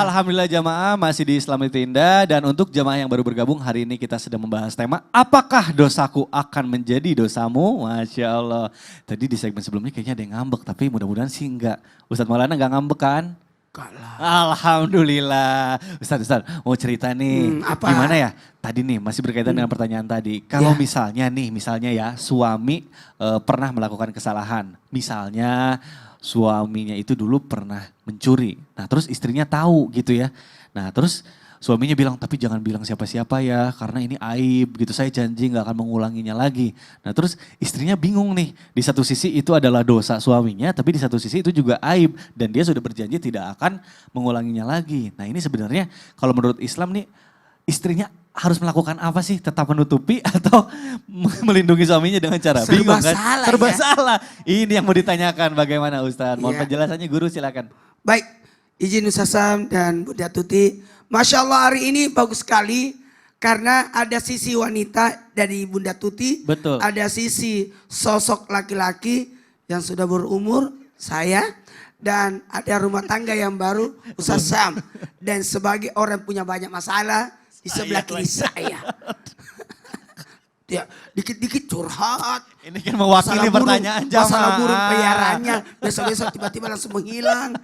Alhamdulillah jamaah masih di Islam itu Indah. Dan untuk jamaah yang baru bergabung hari ini kita sedang membahas tema apakah dosaku akan menjadi dosamu? Masya Allah. Tadi di segmen sebelumnya kayaknya ada yang ngambek tapi mudah-mudahan sih enggak. Ustadz Maulana enggak ngambek kan? Enggak lah. Alhamdulillah. Ustadz mau cerita nih. Apa? Gimana ya? Tadi nih masih berkaitan dengan pertanyaan tadi. Kalau misalnya ya suami pernah melakukan kesalahan. Misalnya suaminya itu dulu pernah mencuri. Nah terus istrinya tahu gitu ya. Nah terus suaminya bilang tapi jangan bilang siapa-siapa ya karena ini aib gitu. Saya janji gak akan mengulanginya lagi. Nah terus istrinya bingung nih. Di satu sisi itu adalah dosa suaminya tapi di satu sisi itu juga aib. Dan dia sudah berjanji tidak akan mengulanginya lagi. Nah ini sebenarnya kalau menurut Islam nih istrinya harus melakukan apa sih? Tetap menutupi atau melindungi suaminya dengan cara bingung kan? Serba salah. Ini yang mau ditanyakan bagaimana Ustadz? Mohon penjelasannya guru silakan. Baik, izin Ustaz Sam dan Bunda Tuti. Masya Allah hari ini bagus sekali. Karena ada sisi wanita dari Bunda Tuti. Betul. Ada sisi sosok laki-laki yang sudah berumur, saya. Dan ada rumah tangga yang baru, Ustaz Sam. Dan sebagai orang punya banyak masalah, di sebelah kiri saya. Dia dikit-dikit curhat. Ini kan mewakili pertanyaan jamaah. Masalah burung peliharaannya. Besok-besok tiba-tiba langsung menghilang.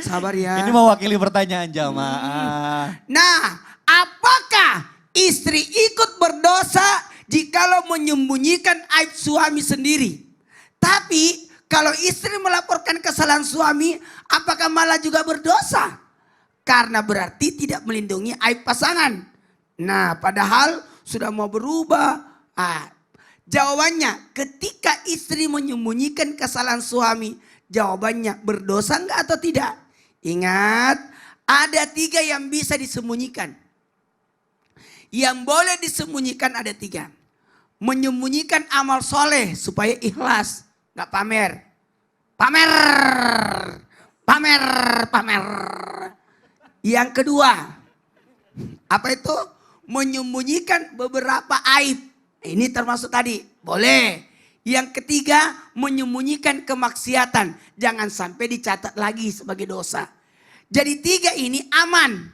Sabar ya. Ini mewakili pertanyaan jamaah. Nah, apakah istri ikut berdosa jikalau menyembunyikan aib suami sendiri? Tapi kalau istri melaporkan kesalahan suami, apakah malah juga berdosa? Karena berarti tidak melindungi aib pasangan. Nah padahal sudah mau berubah. Jawabannya ketika istri menyembunyikan kesalahan suami. Jawabannya berdosa enggak atau tidak? Ingat ada 3 yang bisa disembunyikan. Yang boleh disembunyikan ada 3. Menyembunyikan amal soleh supaya ikhlas. Enggak pamer. Pamer. Yang kedua, apa itu? Menyembunyikan beberapa aib. Ini termasuk tadi, boleh. Yang ketiga, menyembunyikan kemaksiatan. Jangan sampai dicatat lagi sebagai dosa. Jadi 3 ini aman.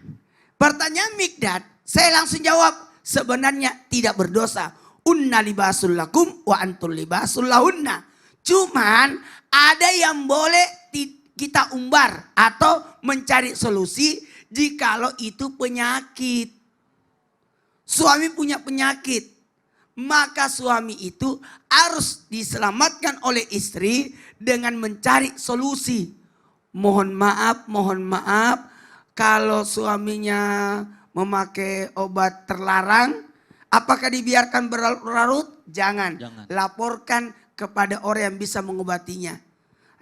Pertanyaan Mikdad, saya langsung jawab. Sebenarnya tidak berdosa. Unna libasul lakum wa antul libasul lahunna. Cuman ada yang boleh kita umbar atau mencari solusi jikalau itu penyakit. Suami punya penyakit. Maka suami itu harus diselamatkan oleh istri dengan mencari solusi. Mohon maaf kalau suaminya memakai obat terlarang. Apakah dibiarkan berlarut-larut? Jangan. Laporkan kepada orang yang bisa mengobatinya.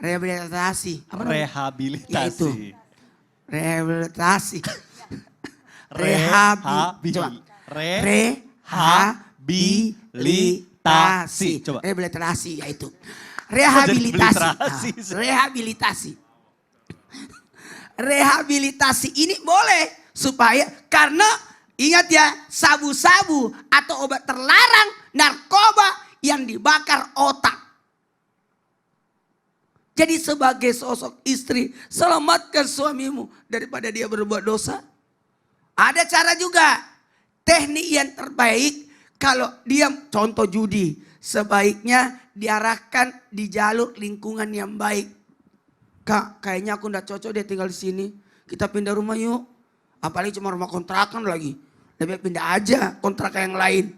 Rehabilitasi. Rehabilitasi. Rehabilitasi. Rehabilitasi. Coba. Rehabilitasi yaitu. Rehabilitasi. Rehabilitasi ini boleh supaya karena ingat ya sabu-sabu atau obat terlarang narkoba yang dibakar otak. Jadi sebagai sosok istri, selamatkan suamimu daripada dia berbuat dosa. Ada cara juga. Teknik yang terbaik kalau dia contoh judi. Sebaiknya diarahkan di jalur lingkungan yang baik. Kak, kayaknya aku gak cocok dia tinggal di sini. Kita pindah rumah yuk. Apalagi cuma rumah kontrakan lagi. Lebih baik pindah aja kontrakan yang lain.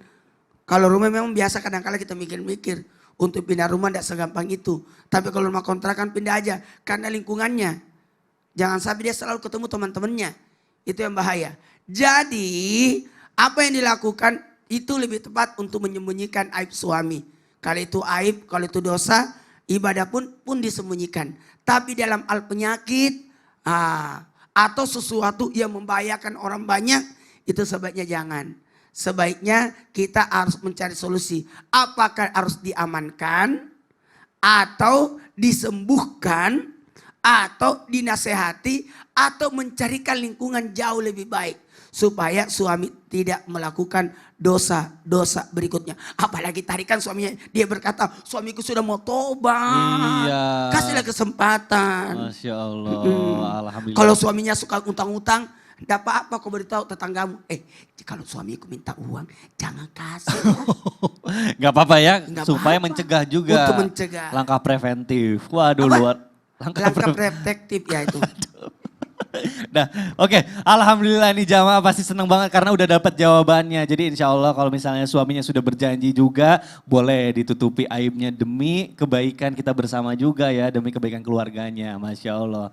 Kalau rumah memang biasa kadang-kadang kita mikir-mikir. Untuk pindah rumah tidak segampang itu. Tapi kalau rumah kontrakan pindah aja. Karena lingkungannya. Jangan sampai dia selalu ketemu teman-temannya. Itu yang bahaya. Jadi apa yang dilakukan itu lebih tepat untuk menyembunyikan aib suami. Kalau itu aib, kalau itu dosa, ibadah pun disembunyikan. Tapi dalam hal penyakit atau sesuatu yang membahayakan orang banyak, itu sebaiknya jangan. Sebaiknya kita harus mencari solusi. Apakah harus diamankan atau disembuhkan atau dinasehati atau mencarikan lingkungan jauh lebih baik supaya suami tidak melakukan dosa-dosa berikutnya. Apalagi tarikan suaminya, dia berkata, suamiku sudah mau tobat. Iya. Kasihlah kesempatan. Masya Allah, alhamdulillah. Kalau suaminya suka utang-utang, tidak apa-apa kau beritahu tetanggamu. Kalau suamiku minta uang, jangan kasih. Gak apa-apa ya, Nggak supaya apa-apa. mencegah juga. Untuk mencegah. Langkah preventif. Waduh, Apa? luar. Langkah protektif ya itu. Nah, oke. Alhamdulillah nih jamaah pasti senang banget karena udah dapat jawabannya. Jadi insya Allah kalau misalnya suaminya sudah berjanji juga, boleh ditutupi aibnya demi kebaikan kita bersama juga ya, demi kebaikan keluarganya. Masya Allah.